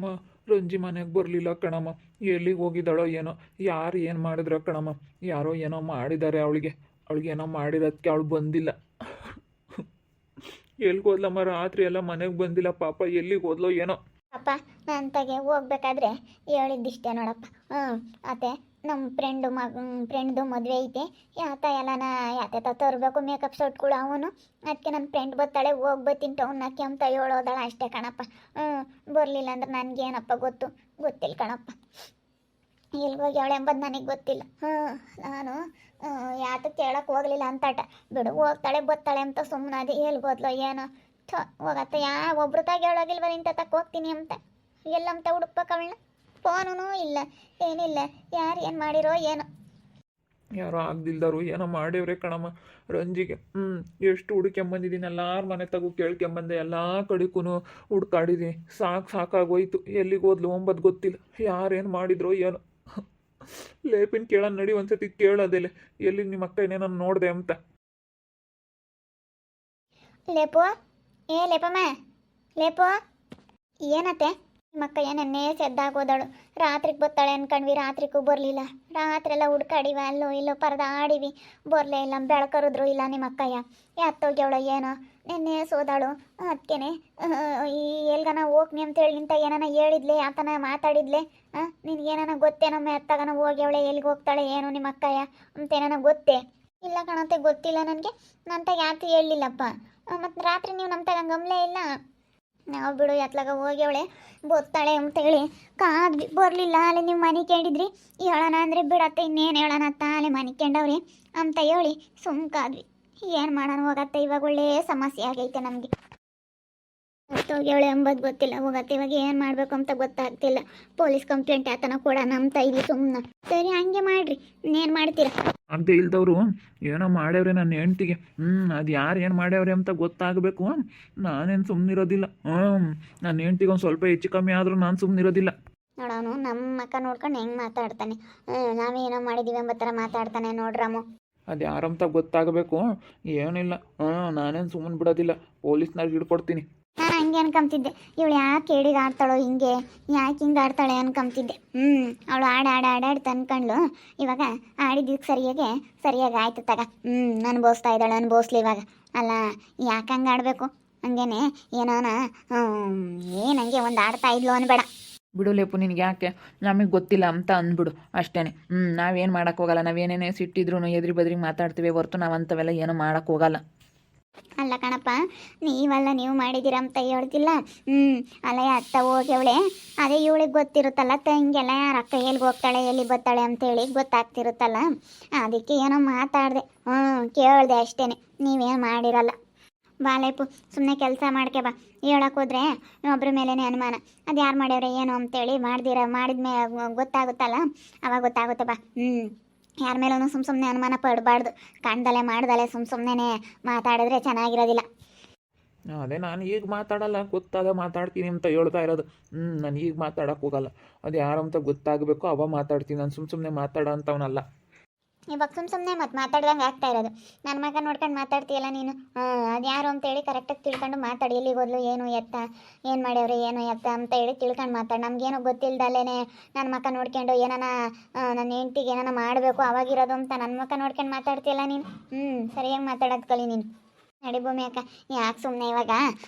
ಮ ರಂಜಿ ಮನೆಗೆ ಬರಲಿಲ್ಲ ಕಣಮ್ಮ. ಎಲ್ಲಿಗೆ ಹೋಗಿದ್ದಾಳೋ ಏನೋ, ಯಾರು ಏನು ಮಾಡಿದ್ರೋ ಕಣಮ್ಮ. ಯಾರೋ ಏನೋ ಮಾಡಿದ್ದಾರೆ ಅವಳಿಗೆ. ಏನೋ ಮಾಡಿರೋದಕ್ಕೆ ಅವಳು ಬಂದಿಲ್ಲ. ಎಲ್ಲಿಗೆ ಹೋದ್ಲಮ್ಮ? ರಾತ್ರಿ ಎಲ್ಲ ಮನೆಗೆ ಬಂದಿಲ್ಲ ಪಾಪ. ಎಲ್ಲಿಗೆ ಹೋದ್ಲೋ ಏನೋ. ಅಪ್ಪ ನಂತಾಗೆ ಹೋಗ್ಬೇಕಾದ್ರೆ ಹೇಳಿದ್ದಿಷ್ಟೇ ನೋಡಪ್ಪ. ಅತ್ತೆ ನಮ್ಮ ಫ್ರೆಂಡ್ದು ಮದುವೆ ಐತೆ, ಆತ ಎಲ್ಲನ ಯಾತೆ ತರಬೇಕು ಮೇಕಪ್ ಸೊಟ್ಗಳು ಅವನು. ಅದಕ್ಕೆ ನನ್ನ ಫ್ರೆಂಡ್ ಬರ್ತಾಳೆ, ಹೋಗಿ ಬರ್ತೀನಿ ಟೌನ್ನ ಕೆಮ್ತ ಹೇಳೋದಾಳ ಅಷ್ಟೇ ಕಣಪ್ಪ. ಬರಲಿಲ್ಲ ಅಂದ್ರೆ ನನಗೇನಪ್ಪ ಗೊತ್ತಿಲ್ಲ ಕಣಪ್ಪ. ಎಲ್ಲಿಗೆ ಹೋಗ್ಯಾವಳೆ ಎಂಬುದು ನನಗೆ ಗೊತ್ತಿಲ್ಲ. ನಾನು ಯಾತಕ್ಕೆ ಕೇಳಕ್ಕೆ ಹೋಗಲಿಲ್ಲ ಅಂತಾಟ. ಬಿಡು, ಹೋಗ್ತಾಳೆ ಬರ್ತಾಳೆ ಅಂತ ಸುಮ್ಮನೆ ಎಲ್ಲಿಗೆ ಹೋದ್ಲೋ ಏನೋ. ಹೋಗತ್ತ ಒಬ್ರು ತಾಗ ಹೇಳೋಗಿಲ್ವ ಇಂಥ ತಕ್ಕ ಹೋಗ್ತೀನಿ ಅಂತ. ಎಲ್ಲಂತ ಹುಡುಕ್ಬೇಕು ಅವಳನ್ನ. ಫೋನೂ ಇಲ್ಲ, ಏನಿಲ್ಲ. ಯಾರು ಏನು ಮಾಡಿರೋ ಏನೋ. ಯಾರೋ ಆಗ್ದಿಲ್ದಾರು ಏನೋ ಮಾಡಿವ್ರೆ ಕಣಮ್ಮ ರಂಜಿಗೆ. ಎಷ್ಟು ಹುಡುಕ್ಯಂಬಂದಿದ್ದೀನಿ, ಎಲ್ಲಾರ ಮನೆ ತಗೋ ಕೇಳ್ಕೊಂಬಂದೆ, ಎಲ್ಲ ಕಡೆಗೂ ಹುಡ್ಕಾಡಿದ್ದೀನಿ. ಸಾಕಾಗೋಯ್ತು. ಎಲ್ಲಿಗೆ ಹೋದ್ಲು ಒಂಬತ್ತು ಗೊತ್ತಿಲ್ಲ. ಯಾರೇನು ಮಾಡಿದ್ರೋ ಏನೋ. ಲೇಪಿನ ಕೇಳೋಣ ನಡಿ, ಒಂದ್ಸತಿ ಕೇಳೋದಿಲ್ಲ ಎಲ್ಲಿ ನಿಮ್ಮ ಅಕ್ಕ ಏನೇನೋ ನೋಡಿದೆ ಅಂತ. ಲೇಪು, ಲೇಪಮ್ಮ, ಲೇಪು. ಏನತ್ತೆ? ನಿಮ್ಮ ಅಕ್ಕ ನೆನ್ನೆ ಸೆದ್ದಾಗೋದಳು. ರಾತ್ರಿಗೆ ಬರ್ತಾಳೆ ಅನ್ಕೊಂಡ್ವಿ, ರಾತ್ರಿಗೂ ಬರಲಿಲ್ಲ. ರಾತ್ರಿ ಎಲ್ಲ ಹುಡ್ಕಾಡಿವಿ, ಅಲ್ಲೋ ಇಲ್ಲೋ ಪರದಾಡಿವಿ, ಬರಲೇ ಇಲ್ಲ. ಬೆಳಕರಿದ್ರು ಇಲ್ಲ ನಿಮ್ಮ ಅಕ್ಕಯ್ಯ. ಯಾತ್ತೋಗ್ಯವಳು ಏನೋ. ನೆನ್ನೆ ಸೋದಾಳು. ಅದಕ್ಕೇನೆ ಈ ಎಲ್ಗನ ಹೋಗ್ನಿ ಅಂತೇಳಿ ನಿಂತ ಏನಾನ ಹೇಳಿದ್ಲೆ, ಆತನ ಮಾತಾಡಿದ್ಲೆ. ನಿನಗೇನಾನ ಗೊತ್ತೇ? ನಮ್ಮ ಅತ್ತಗನ ಹೋಗ್ಯವಳೆ, ಎಲ್ಲಿಗೆ ಹೋಗ್ತಾಳೆ ಏನು ನಿಮ್ಮ ಅಕ್ಕಯ್ಯ ಅಂತೇನಾನ ಗೊತ್ತೇ? ಇಲ್ಲ ಕಣತೆ, ಗೊತ್ತಿಲ್ಲ ನನಗೆ. ನಂತಾಗ ಯಾತು ಹೇಳಲಿಲ್ಲಪ್ಪ. ಮತ್ತು ರಾತ್ರಿ ನೀವು ನಮ್ಮ ತಗ ಗಮಲೇ ಇಲ್ಲ. ನಾವು ಬಿಡು ಎತ್ಲಾಗ ಹೋಗ್ಯವಳೆ, ಬರ್ತಾಳೆ ಅಂತೇಳಿ ಕಾದ್ವಿ, ಬರಲಿಲ್ಲ. ಅಲ್ಲಿ ನೀವು ಮನೆ ಕೇಳಿದ್ರಿ, ಹೇಳೋಣ ಅಂದರೆ ಬಿಡತ್ತೆ, ಇನ್ನೇನು ಹೇಳೋಣ ಅತ್ತ ಅಲ್ಲಿ ಮನೆ ಕೇಳವ್ರಿ ಅಂತ ಹೇಳಿ ಸುಮ್ಕಾದ್ವಿ. ಏನು ಮಾಡೋಣ ಹೋಗತ್ತೆ. ಇವಾಗ ಒಳ್ಳೆ ಸಮಸ್ಯೆ ಆಗೈತೆ ನಮಗೆ. ಹೋಗ್ಯವಳೆ ಎಂಬುದು ಗೊತ್ತಿಲ್ಲ. ಹೋಗತ್ತೆ, ಇವಾಗ ಏನು ಮಾಡಬೇಕು ಅಂತ ಗೊತ್ತಾಗ್ತಿಲ್ಲ. ಪೊಲೀಸ್ ಕಂಪ್ಲೇಂಟ್ ಆತನ ಕೊಡೋಣ ಅಂತ ಇದ್ವಿ ಸುಮ್ಮನೆ. ಸರಿ, ಹಂಗೆ ಮಾಡಿರಿ, ಇನ್ನೇನು ಮಾಡ್ತೀರಾ? ಆಗದೆ ಇಲ್ದವರು ಏನೋ ಮಾಡ್ಯವ್ರೆ ನನ್ನ ಹೆಂಡ್ತಿಗೆ. ಅದು ಯಾರು ಏನು ಮಾಡ್ಯವ್ರೆ ಅಂತ ಗೊತ್ತಾಗಬೇಕು. ನಾನೇನು ಸುಮ್ಮನಿರೋದಿಲ್ಲ. ನನ್ನ ಹೆಂಡ್ತಿಗೆ ಒಂದು ಸ್ವಲ್ಪ ಹೆಚ್ಚು ಕಮ್ಮಿ ಆದರೂ ನಾನು ಸುಮ್ಮನಿರೋದಿಲ್ಲ. ನೋಡೋನು ನಮ್ಮ ಅಕ್ಕ ನೋಡ್ಕೊಂಡು ಹೆಂಗೆ ಮಾತಾಡ್ತಾನೆ. ನಾವೇನೋ ಮಾಡಿದ್ದೀವಿ ಎಂಬ ಥರ ಮಾತಾಡ್ತಾನೆ ನೋಡ್ರಮ್ಮ. ಅದು ಯಾರಂತ ಗೊತ್ತಾಗಬೇಕು. ಏನಿಲ್ಲ, ನಾನೇನು ಸುಮ್ಮನೆ ಬಿಡೋದಿಲ್ಲ. ಪೊಲೀಸ್ನವ್ರಿಗೆ ಹಿಡ್ಕೊಡ್ತೀನಿ. ನಾನು ಹಂಗೆ ಅನ್ಕೊಂತಿದ್ದೆ, ಇವಳು ಯಾಕೆ ಹೇಳಿಗೆ ಆಡ್ತಾಳೋ, ಹಿಂಗೆ ಯಾಕೆ ಹಿಂಗೆ ಆಡ್ತಾಳೆ ಅನ್ಕೊಂತಿದ್ದೆ. ಅವಳು ಆಡಾಡ್ತಾ ಅನ್ಕೊಂಡ್ಲು. ಇವಾಗ ಆಡಿದ್ದಕ್ಕೆ ಸರಿಯಾಗಿ ಆಯ್ತು ತಗ. ಅನುಭವಿಸ್ತಾ ಇದ್ದಾಳೆ, ಅನುಭವಿಸ್ಲಿ ಇವಾಗ. ಅಲ್ಲ, ಯಾಕೆ ಹಂಗೆ ಆಡಬೇಕು? ಹಂಗೇನೆ ಏನೋನ ಏನಂಗೆ ಒಂದು ಆಡ್ತಾ ಇದ್ಲು ಅನ್ಬೇಡ. ಬಿಡು ಲೇಪು, ನಿನಗೆ ಯಾಕೆ? ನಮಗೆ ಗೊತ್ತಿಲ್ಲ ಅಂತ ಅಂದ್ಬಿಡು ಅಷ್ಟೇ. ನಾವೇನು ಮಾಡೋಕ್ಕೋಗಲ್ಲ. ನಾವೇನೇನೇ ಸಿಟ್ಟಿದ್ರು ಎದ್ರಿ ಬದ್ರಿಗೆ ಮಾತಾಡ್ತೀವಿ ಹೊರ್ತು ನಾವಂಥವೆಲ್ಲ ಏನೂ ಮಾಡೋಕ್ಕೋಗಲ್ಲ. ಅಲ್ಲ ಕಣಪ್ಪ, ನೀವಲ್ಲ ನೀವು ಮಾಡಿದ್ದೀರ ಅಂತ ಹೇಳ್ತಿಲ್ಲ. ಅಲ್ಲ ಅತ್ತ ಹೋಗ್ಯವಳೆ, ಅದೇ ಇವಳಿಗೆ ಗೊತ್ತಿರುತ್ತಲ್ಲ ತಂಗೆಲ್ಲ ಯಾರ ಅಕ್ಕ ಎಲ್ಲಿಗೆ ಹೋಗ್ತಾಳೆ ಎಲ್ಲಿ ಬರ್ತಾಳೆ ಅಂತೇಳಿ ಗೊತ್ತಾಗ್ತಿರುತ್ತಲ್ಲ. ಅದಕ್ಕೆ ಏನೋ ಮಾತಾಡಿದೆ, ಕೇಳಿದೆ ಅಷ್ಟೇ. ನೀವೇನು ಮಾಡಿರಲ್ಲ. ಬಾಲೇಪು, ಸುಮ್ಮನೆ ಕೆಲಸ ಮಾಡ್ಕೆ ಬಾ. ಹೇಳಕ್ಕೆ ಹೋದ್ರೆ ಒಬ್ಬರ ಮೇಲೇ ಅನುಮಾನ. ಅದು ಯಾರು ಮಾಡ್ಯವ್ರೆ ಏನು ಅಂತೇಳಿ ಮಾಡಿದ್ಮೇ ಗೊತ್ತಾಗುತ್ತಲ್ಲ, ಅವಾಗ ಗೊತ್ತಾಗುತ್ತೆ ಬಾ. ಯಾರ ಮೇಲೂ ಸುಮ್ಮನೆ ಅನುಮಾನ ಪಡಬಾರ್ದು. ಕಾಣ್ದಲೆ ಮಾಡ್ದಲೆ ಸುಮ್ಮನೆ ಮಾತಾಡಿದ್ರೆ ಚೆನ್ನಾಗಿರೋದಿಲ್ಲ. ಅದೇ ನಾನು ಈಗ ಮಾತಾಡಲ್ಲ, ಗೊತ್ತಾದ ಮಾತಾಡ್ತೀನಿ ಅಂತ ಹೇಳ್ತಾ ಇರೋದು. ನಾನು ಈಗ ಮಾತಾಡೋಕೆ ಹೋಗಲ್ಲ. ಅದು ಯಾರಂತ ಗೊತ್ತಾಗಬೇಕು, ಅವ ಮಾತಾಡ್ತೀನಿ. ನಾನು ಸುಮ್ಮನೆ ಮಾತಾಡೋ ಅಂಥವನಲ್ಲ. ಇವಾಗ ಸುಮ್ಮನೆ ಮತ್ತೆ ಮಾತಾಡ್ದಂಗೆ ಆಗ್ತಾ ಇರೋದು. ನನ್ನ ಮಗ ನೋಡ್ಕೊಂಡು ಮಾತಾಡ್ತೀಯಲ್ಲ ನೀನು. ಅದು ಯಾರು ಅಂತೇಳಿ ಕರೆಕ್ಟಾಗಿ ತಿಳ್ಕೊಂಡು ಮಾತಾಡಿ. ಎಲ್ಲಿಗೆ ಹೋದ್ಲು, ಏನು ಎತ್ತ, ಏನು ಮಾಡ್ಯವ್ರೆ ಏನು ಎತ್ತ ಅಂತ ಹೇಳಿ ತಿಳ್ಕೊಂಡು ಮಾತಾಡಿ. ನಮಗೇನೋ ಗೊತ್ತಿಲ್ದಲ್ಲೇ ನನ್ನ ಮಕ್ಕ ನೋಡ್ಕೊಂಡು ಏನಾನ ನನ್ನ ಹೆಂಡ್ತಿಗೆ ಏನಾನ ಮಾಡಬೇಕು ಅವಾಗಿರೋದು ಅಂತ ನನ್ನ ಮಕ್ಕ ನೋಡ್ಕೊಂಡು ಮಾತಾಡ್ತೀಯಲ್ಲ ನೀನು. ಸರಿಯಾಗಿ ಮಾತಾಡೋದು ಕಲಿ ನೀನು. ನಡಿ ಭೂಮಿ ಅಕ್ಕ, ಯಾಕೆ ಸುಮ್ಮನೆ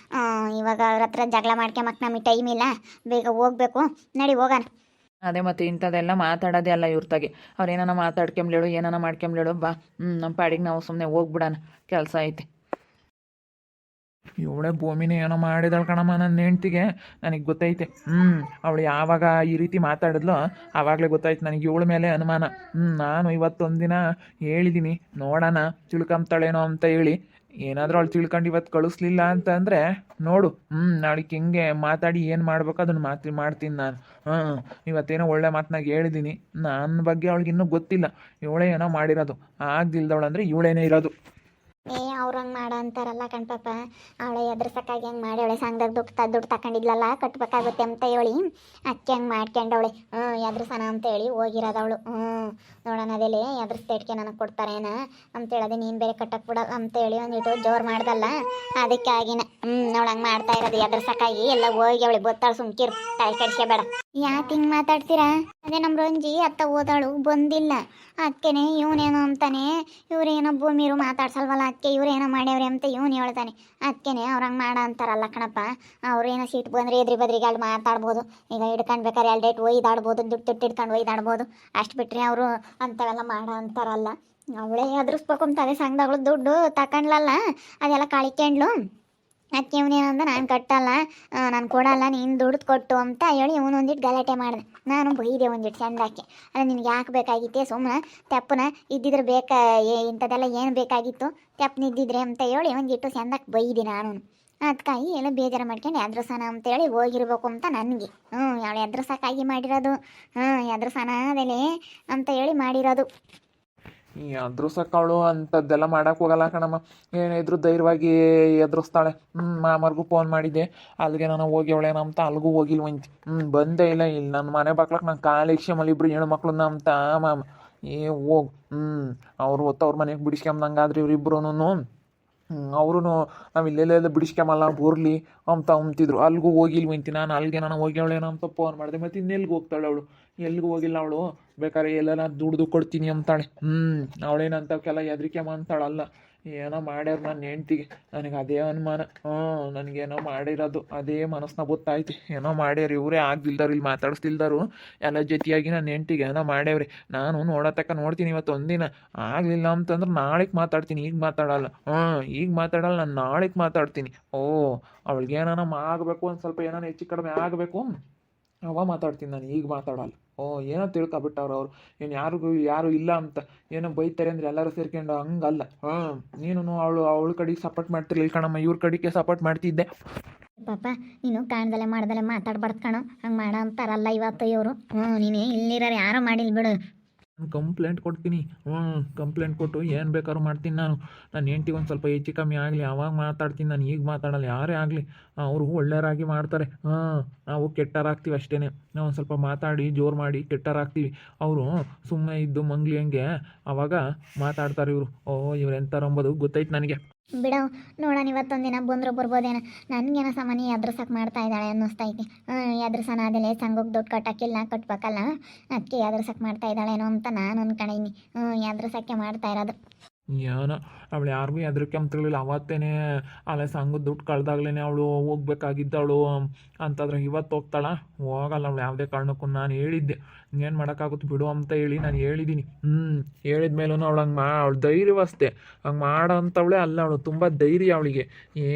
ಇವಾಗ ಅವ್ರ ಹತ್ರ ಜಗಳ ಮಾಡ್ಕೊಂಬಕ್ಕೆ ನಮಗೆ ಟೈಮ್ ಇಲ್ಲ. ಬೇಗ ಹೋಗ್ಬೇಕು, ನಡಿ ಹೋಗೋಣ. ಅದೇ ಮತ್ತೆ ಇಂಥದ್ದೆಲ್ಲ ಮಾತಾಡೋದೇ ಅಲ್ಲ ಇವ್ರ ತಾಗೆ. ಅವ್ರು ಏನಾನ ಮಾತಾಡ್ಕೊಂಬ್ಲೇಳು, ಏನಾನ ಮಾಡ್ಕೊಂಬ್ಲೇಳು. ಬಾ, ನಮ್ಮ ಪಾಡಿಗೆ ನಾವು ಸುಮ್ಮನೆ ಹೋಗ್ಬಿಡೋಣ, ಕೆಲಸ ಐತೆ. ಇವಳೆ ಭೂಮಿನೇ ಏನೋ ಮಾಡಿದಳು ಕಣಮ್ಮ ನನ್ನ ಹೆಂಡ್ತಿಗೆ. ನನಗೆ ಗೊತ್ತೈತೆ. ಅವಳು ಯಾವಾಗ ಈ ರೀತಿ ಮಾತಾಡಿದ್ಲೋ ಆವಾಗಲೇ ಗೊತ್ತಾಯ್ತು ನನಗೆ ಇವಳ ಮೇಲೆ ಅನುಮಾನ. ನಾನು ಇವತ್ತೊಂದಿನ ಹೇಳಿದ್ದೀನಿ, ನೋಡೋಣ ತಿಳ್ಕೊಂತಾಳೇನೋ ಅಂತ ಹೇಳಿ. ಏನಾದರೂ ಅವಳು ತಿಳ್ಕೊಂಡು ಇವತ್ತು ಕಳಿಸ್ಲಿಲ್ಲ ಅಂತಂದರೆ ನೋಡು, ನಾಳೆಗೆ ಹಿಂಗೆ ಮಾತಾಡಿ ಏನು ಮಾಡ್ಬೇಕು ಅದನ್ನು ಮಾಡ್ತೀನಿ ನಾನು. ಇವತ್ತೇನೋ ಒಳ್ಳೆ ಮಾತನಾಗ ಹೇಳಿದ್ದೀನಿ. ನನ್ನ ಬಗ್ಗೆ ಅವಳಿಗೆ ಇನ್ನೂ ಗೊತ್ತಿಲ್ಲ. ಇವಳೇ ಏನೋ ಮಾಡಿರೋದು. ಆಗ್ದಿಲ್ದವಳು ಅಂದರೆ ಇವಳೇನೇ ಇರೋದು. ಅವ್ರು ಹಂಗೆ ಮಾಡೋ ಅಂತಾರಲ್ಲ ಕಣ್ಪಾಪ. ಅವಳೆ ಎದ್ರಸಕ್ಕಾಗಿ ಹೆಂಗೆ ಮಾಡಿ ಅವಳೆ ಸಂಘದಾಗ ದುಡ್ಡು ತಗೊಂಡಿದ್ಲಲ್ಲ ಕಟ್ಬೇಕಾಗುತ್ತೆ ಅಂತ ಹೇಳಿ ಅಕ್ಕಿ ಹಂಗೆ ಮಾಡ್ಕೊಂಡವಳೆ. ಎದ್ರಸನ ಅಂತ ಹೇಳಿ ಹೋಗಿರೋದವಳು. ನೋಡೋಣ ಅದೇಲಿ ಎದ್ರಸ್ಟೇಟ್ಗೆ ನನಗೆ ಕೊಡ್ತಾರೇನ ಅಂತ ಹೇಳದೆ, ನೀನು ಬೇರೆ ಕಟ್ಟಕ್ಕೆ ಬಿಡಲ್ಲ ಅಂತ ಹೇಳಿ ಒಂದಿಟ್ಟು ಜೋರು ಮಾಡ್ದಲ್ಲ, ಅದಕ್ಕೆ ಆಗಿನ ಅವಳು ಹಂಗೆ ಮಾಡ್ತಾ ಇರೋದು ಎದ್ರಸಕ್ಕಾಗಿ. ಎಲ್ಲ ಹೋಗಿ ಅವಳಿಗೆ ಗೊತ್ತಾಳು, ಸುಮ್ಕಿರು, ತಲೆ ಕೆಡಿಸ್ಕೋಬೇಡ. ಯಾಕೆ ಹಿಂಗೆ ಮಾತಾಡ್ತೀರಾ? ಅದೇ ನಮ್ಮ ರಂಜಿ ಅತ್ತ ಹೋದಾಳು ಬಂದಿಲ್ಲ, ಅದಕ್ಕೇನೆ ಇವನೇನೋ ಅಂತಾನೆ, ಇವ್ರೇನೋ ಭೂಮಿರು ಮಾತಾಡ್ಸಲ್ವಲ್ಲ ಅದಕ್ಕೆ ಇವ್ರೇನೋ ಮಾಡ್ಯವ್ರೆ ಅಂತ ಇವನು ಹೇಳ್ತಾನೆ. ಅದಕ್ಕೇನೆ ಅವ್ರು ಹಂಗೆ ಮಾಡೋ ಅಂತಾರಲ್ಲ ಕಣಪ್ಪ. ಅವ್ರೇನೋ ಸೀಟ್ ಬಂದರೆ ಎದ್ರಿ ಬದ್ರಿಗೆ ಅಲ್ಲಿ ಮಾತಾಡ್ಬೋದು. ಈಗ ಹಿಡ್ಕೊಂಡ್ಬೇಕಾರೆ ಅಲ್ಲಿ ಡೇಟ್ ಒಯ್ದಾಡ್ಬೋದು, ದುಡ್ಡು ಹಿಡ್ಕೊಂಡು ಒಯ್ದಾಡ್ಬೋದು. ಅಷ್ಟು ಬಿಟ್ಟರೆ ಅವರು ಅಂಥವೆಲ್ಲ ಮಾಡೋ ಅಂತಾರಲ್ಲ. ಅವಳೇ ಅದ್ರಸ್ಬೇಕು ಅಂತ ಅದೇ ಸಂಘದವಳು ದುಡ್ಡು ತಗೊಂಡ್ಲಲ್ಲ, ಅದೆಲ್ಲ ಕಳಿಕೊಂಡ್ಲು. ಅದಕ್ಕೆ ಇವನೇನಂದ ನಾನು ಕಟ್ಟಲ್ಲ, ನಾನು ಕೊಡಲ್ಲ, ನೀನು ದುಡ್ಡು ಕೊಟ್ಟು ಅಂತ ಹೇಳಿ ಇವನು ಒಂದಿಟ್ಟು ಗಲಾಟೆ ಮಾಡಿದೆ. ನಾನು ಬೈದೆ ಒಂದಿಟ್ಟು ಚಂದಾಕೆ. ಅಲ್ಲ ನಿನಗೆ ಯಾಕೆ ಬೇಕಾಗಿತ್ತೆ ಸುಮ್ಮನೆ ತೆಪ್ಪನ ಇದ್ದಿದ್ರೆ ಇಂಥದ್ದೆಲ್ಲ ಏನು ಬೇಕಾಗಿತ್ತು ತೆಪ್ಪನ ಇದ್ದಿದ್ರೆ ಅಂತ ಹೇಳಿ ಒಂದಿಟ್ಟು ಚಂದಕ್ಕೆ ಬೈದೆ ನಾನು. ಅದಕ್ಕಾಗಿ ಎಲ್ಲ ಬೇಜಾರು ಮಾಡ್ಕೊಂಡು ಎದ್ರಸನ ಅಂತೇಳಿ ಹೋಗಿರ್ಬೇಕು ಅಂತ ನನಗೆ. ಅವಳು ಎದ್ರಸಕ್ಕಾಗಿ ಮಾಡಿರೋದು. ಎದ್ರಸನ ಅದೆಲೆ ಅಂತ ಹೇಳಿ ಮಾಡಿರೋದು. ಈ ಎದುರಿಸಕ್ಕವಳು ಅಂಥದ್ದೆಲ್ಲ ಮಾಡೋಕೆ ಹೋಗಲ್ಲ ಕಣಮ್ಮ. ಏನಿದ್ರು ಧೈರ್ಯವಾಗಿ ಎದುರಿಸ್ತಾಳೆ. ಮಾಮರ್ಗೂ ಫೋನ್ ಮಾಡಿದ್ದೆ, ಅಲ್ಲಿಗೆ ನಾನು ಹೋಗಿ ಅವಳೇನಂತ ಅಲ್ಲಿಗೂ ಹೋಗಿಲ್ವಂತಿ. ಬಂದೇ ಇಲ್ಲ. ಇಲ್ಲಿ ನನ್ನ ಮನೆ ಬಾಕ್ಲಕ್ಕೆ ನಾನು ಕಾಲೇಕ್ಷಮಲ್ಲಿ ಇಬ್ಬರು ಹೆಣ್ಮಕ್ಳನ್ನ ಅಂತ ಮಾಮ ಹೋಗು. ಅವರು ಹೊತ್ತವ್ರ ಮನೆಗೆ ಬಿಡಿಸ್ಕೊಂಬಂಗಾದ್ರೆ ಇವರಿಬ್ರು ಅವರು ನಾವು ಇಲ್ಲೆಲ್ಲ ಬಿಡಿಸ್ಕೊಂಬಲ್ಲ ಬರಲಿ ಅಂತ ಅಂತಿದ್ರು. ಅಲ್ಲಿಗೂ ಹೋಗಿಲ್ವಂತಿ. ನಾನು ಹೋಗಿ ಅವಳೇನೋ ಅಂತ ಫೋನ್ ಮಾಡಿದೆ. ಮತ್ತು ಇನ್ನೆಲ್ಲಿಗೆ ಹೋಗ್ತಾಳೆ ಅವಳು? ಎಲ್ಲಿಗೂ ಹೋಗಿಲ್ಲ ಅವಳು. ಬೇಕಾದ್ರೆ ಎಲ್ಲನ ದುಡ್ದು ಕೊಡ್ತೀನಿ ಅಂತಾಳೆ. ಅವಳೇನಂತವಕ್ಕೆಲ್ಲ ಹೆದರಿಕೆ ಅಂತಾಳಲ್ಲ. ಏನೋ ಮಾಡ್ಯಾರ ನನ್ನ ಹೆಂಡ್ತಿಗೆ. ನನಗೆ ಅದೇ ಅನುಮಾನ. ನನಗೇನೋ ಮಾಡಿರೋದು ಅದೇ ಮನಸ್ಸನ್ನ ಗೊತ್ತಾಯ್ತು. ಏನೋ ಮಾಡ್ಯಾರ ಇವರೇ ಆಗ್ದಿಲ್ದಾರು, ಇಲ್ಲಿ ಮಾತಾಡಿಸ್ತಿಲ್ದಾರು ಎಲ್ಲ ಜೊತೆಯಾಗಿ ನನ್ನ ಹೆಂಡ್ತಿಗೆ ಏನೋ ಮಾಡ್ಯಾವ್ರಿ. ನಾನು ನೋಡತಕ್ಕ ನೋಡ್ತೀನಿ ಇವತ್ತು ಒಂದಿನ. ಆಗಲಿಲ್ಲ ಅಂತಂದ್ರೆ ನಾಳೆಗೆ ಮಾತಾಡ್ತೀನಿ, ಈಗ ಮಾತಾಡಲ್ಲ. ಈಗ ಮಾತಾಡಲ್ಲ, ನಾನು ನಾಳೆಗೆ ಮಾತಾಡ್ತೀನಿ. ಅವಳಿಗೆ ಏನಾನ ಆಗಬೇಕು, ಒಂದು ಸ್ವಲ್ಪ ಏನಾನ ಹೆಚ್ಚು ಕಡಿಮೆ ಆಗಬೇಕು, ಅವ ಮಾತಾಡ್ತೀನಿ ನಾನು, ಈಗ ಮಾತಾಡಲ್ಲ. ಏನೋ ತಿಳ್ಕೊಬಿಟ್ಟವ್ರು ಅವರು. ಯಾರು ಇಲ್ಲ ಅಂತ ಏನೋ ಬೈತಾರೆ ಅಂದರೆ ಎಲ್ಲರೂ ಸೇರ್ಕೊಂಡು ಹಂಗಲ್ಲ. ನೀನು ಅವಳ ಕಡೆಗೆ ಸಪೋರ್ಟ್ ಮಾಡ್ತಿರ್ಲಿಲ್ಲ ಕಣಮ್ಮ, ಇವ್ರ ಕಡೆಗೆ ಸಪೋರ್ಟ್ ಮಾಡ್ತಿದ್ದೆ. ಪಾಪ ನೀನು ಕಾಣ್ದಲೆ ಮಾಡ್ದಲೆ ಮಾತಾಡ್ಬಾರ್ದು ಕಣೋ, ಹಂಗೆ ಮಾಡೋ ಅಂತಾರಲ್ಲ ಇವತ್ತು ಇವರು. ನೀನು ಇಲ್ಲಿರೋರು ಯಾರೋ ಮಾಡಿಲ್ಲ ಬಿಡು. ನಾನು ಕಂಪ್ಲೇಂಟ್ ಕೊಡ್ತೀನಿ. ಕಂಪ್ಲೇಂಟ್ ಕೊಟ್ಟು ಏನು ಬೇಕಾದ್ರೂ ಮಾಡ್ತೀನಿ ನಾನು. ನನ್ನ ಹೆಂಡ್ತಿ ಒಂದು ಸ್ವಲ್ಪ ಹೆಚ್ಚು ಕಮ್ಮಿ ಆಗಲಿ ಆವಾಗ ಮಾತಾಡ್ತೀನಿ ನಾನು, ಈಗ ಮಾತಾಡಲ್ಲ. ಯಾರೇ ಆಗಲಿ ಅವರು ಒಳ್ಳೆಯರಾಗಿ ಮಾಡ್ತಾರೆ. ನಾವು ಕೆಟ್ಟರಾಗ್ತೀವಿ ಅಷ್ಟೇ. ನಾವು ಒಂದು ಸ್ವಲ್ಪ ಮಾತಾಡಿ ಜೋರು ಮಾಡಿ ಕೆಟ್ಟರಾಗ್ತೀವಿ. ಅವರು ಸುಮ್ಮನೆ ಇದ್ದು ಮಂಗ್ಲಿ ಹಂಗೆ ಆವಾಗ ಮಾತಾಡ್ತಾರೆ ಇವರು. ಇವ್ರು ಎಂತಾರಂಬೋದು ಗೊತ್ತೈತೆ ನನಗೆ. ಬಿಡೋ ನೋಡೋಣ, ಇವತ್ತೊಂದಿನ ಬಂದರೂ ಬರ್ಬೋದೇನೋ. ನನಗೇನೋ ಸಾಮಾನ್ಯ ಎದ್ರಸಕ್ಕೆ ಮಾಡ್ತಾ ಇದ್ದಾಳೆ ಅನ್ನಿಸ್ತೈತಿ. ಎದ್ರಸನ ಅದೆಲ್ಲ ಸಂಘಕ್ಕೆ ದುಡ್ಡು ಕಟ್ಟಕ್ಕಿಲ್ಲ, ಕಟ್ಬೇಕಲ್ಲ, ಅದಕ್ಕೆ ಎದ್ರಸಕ್ಕೆ ಮಾಡ್ತಾ ಇದ್ದಾಳೇನೋ ಅಂತ ನಾನು ಅಂದ್ಕೊಂಡೀನಿ. ಎದ್ರಸಕ್ಕೆ ಮಾಡ್ತಾ ಇರೋದು. ಏನೋ ಅವಳು ಯಾರಿಗೂ ಹೆದರಿಕೆಂತಿರ್ಲಿಲ್ಲ. ಅವತ್ತೇನೆ ಅಲ್ಲೇ ಸಂಘದ ದುಡ್ಡು ಕಳೆದಾಗ್ಲೇ ಅವಳು ಹೋಗ್ಬೇಕಾಗಿದ್ದವಳು ಅಂತಂದ್ರೆ ಇವತ್ತು ಹೋಗ್ತಾಳ? ಹೋಗಲ್ಲ ಅವಳು ಯಾವುದೇ ಕಾರಣಕ್ಕೂ. ನಾನು ಹೇಳಿದ್ದೆ ಏನು ಮಾಡೋಕ್ಕಾಗುತ್ತೆ ಬಿಡು ಅಂತ ಹೇಳಿ ನಾನು ಹೇಳಿದ್ದೀನಿ. ಹೇಳಿದ ಮೇಲೂ ಅವಳು ಅವಳು ಧೈರ್ಯವಷ್ಟೇ ಹಂಗೆ ಮಾಡೋ ಅಂಥವಳೇ ಅಲ್ಲ ಅವಳು. ತುಂಬ ಧೈರ್ಯ ಅವಳಿಗೆ.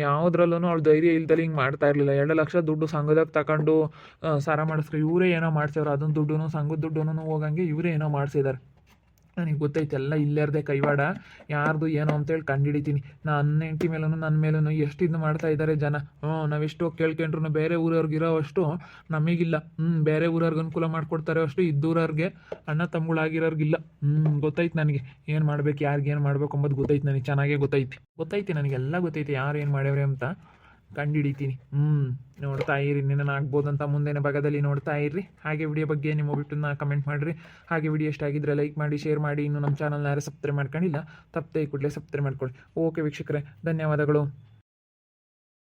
ಯಾವುದ್ರಲ್ಲೂ ಅವಳು ಧೈರ್ಯ ಇಲ್ದಲ್ಲಿ ಹಿಂಗೆ ಮಾಡ್ತಾ ಇರಲಿಲ್ಲ. 2 ಲಕ್ಷ ದುಡ್ಡು ಸಂಘದಾಗ ತಗೊಂಡು ಸಾರ ಮಾಡಿಸ್ಕೊ ಇವರೇ ಏನೋ ಮಾಡ್ಸಿದ್ರು. ಅದನ್ನ ದುಡ್ಡು ಸಂಘದ ದುಡ್ಡು ಹೋಗಂಗೆ ಇವರೇ ಏನೋ ಮಾಡಿಸಿದ್ದಾರೆ. ನನಗೆ ಗೊತ್ತೈತೆ ಎಲ್ಲ ಇಲ್ಲಾರ್ದೆ ಕೈವಾಡ ಯಾರ್ದು ಏನೋ ಅಂತೇಳಿ ಕಂಡುಹಿಡಿತೀನಿ. ನನ್ನ ಹೆಂಡತಿ ಮೇಲೂ ನನ್ನ ಮೇಲೂ ಎಷ್ಟು ಇದು ಮಾಡ್ತಾ ಇದ್ದಾರೆ ಜನ. ನಾವೆಷ್ಟು ಕೇಳ್ಕೊಂಡ್ರು ಬೇರೆ ಊರವ್ರಿಗಿರೋ ಅಷ್ಟು ನಮಗಿಲ್ಲ. ಬೇರೆ ಊರವ್ರಿಗೆ ಅನುಕೂಲ ಮಾಡಿಕೊಡ್ತಾರೆ ಅಷ್ಟು ಇದ್ದೂರವ್ರಿಗೆ, ಅಣ್ಣ ತಮ್ಮಗಳಾಗಿರೋರ್ಗಿಲ್ಲ. ಗೊತ್ತೈತೆ ನನಗೆ ಏನು ಮಾಡ್ಬೇಕು, ಯಾರಿಗೆ ಏನು ಮಾಡ್ಬೇಕು ಅಂಬೋದು ಗೊತ್ತೈತೆ ನನಗೆ. ಚೆನ್ನಾಗೇ ಗೊತ್ತೈತೆ ನನಗೆಲ್ಲ ಗೊತ್ತೈತೆ ಯಾರು ಏನು ಮಾಡ್ಯವ್ರೆ ಅಂತ ಕಂಡುಹಿಡಿತೀನಿ. ನೋಡ್ತಾ ಇರಿ, ನಿನ್ನ ಆಗ್ಬೋದು ಅಂತ ಮುಂದಿನ ಭಾಗದಲ್ಲಿ ನೋಡ್ತಾ ಇರ್ರಿ. ಹಾಗೆ ವಿಡಿಯೋ ಬಗ್ಗೆ ನಿಮ್ಮ ಒಬಿಟನ್ನ ಕಮೆಂಟ್ ಮಾಡಿರಿ. ಹಾಗೆ ವಿಡಿಯೋ ಇಷ್ಟ ಆಗಿದ್ದರೆ ಲೈಕ್ ಮಾಡಿ, ಶೇರ್ ಮಾಡಿ. ಇನ್ನು ನಮ್ಮ ಚಾನಲ್ನ ಯಾರು ಸಬ್ಸ್ಕ್ರೈಬ್ ಮಾಡ್ಕೊಂಡಿಲ್ಲ ತಪ್ಪದೆ ಕೂಡಲೇ ಸಬ್ಸ್ಕ್ರೈಬ್ ಮಾಡ್ಕೊಳ್ಳಿ. ಓಕೆ ವೀಕ್ಷಕರೇ, ಧನ್ಯವಾದಗಳು.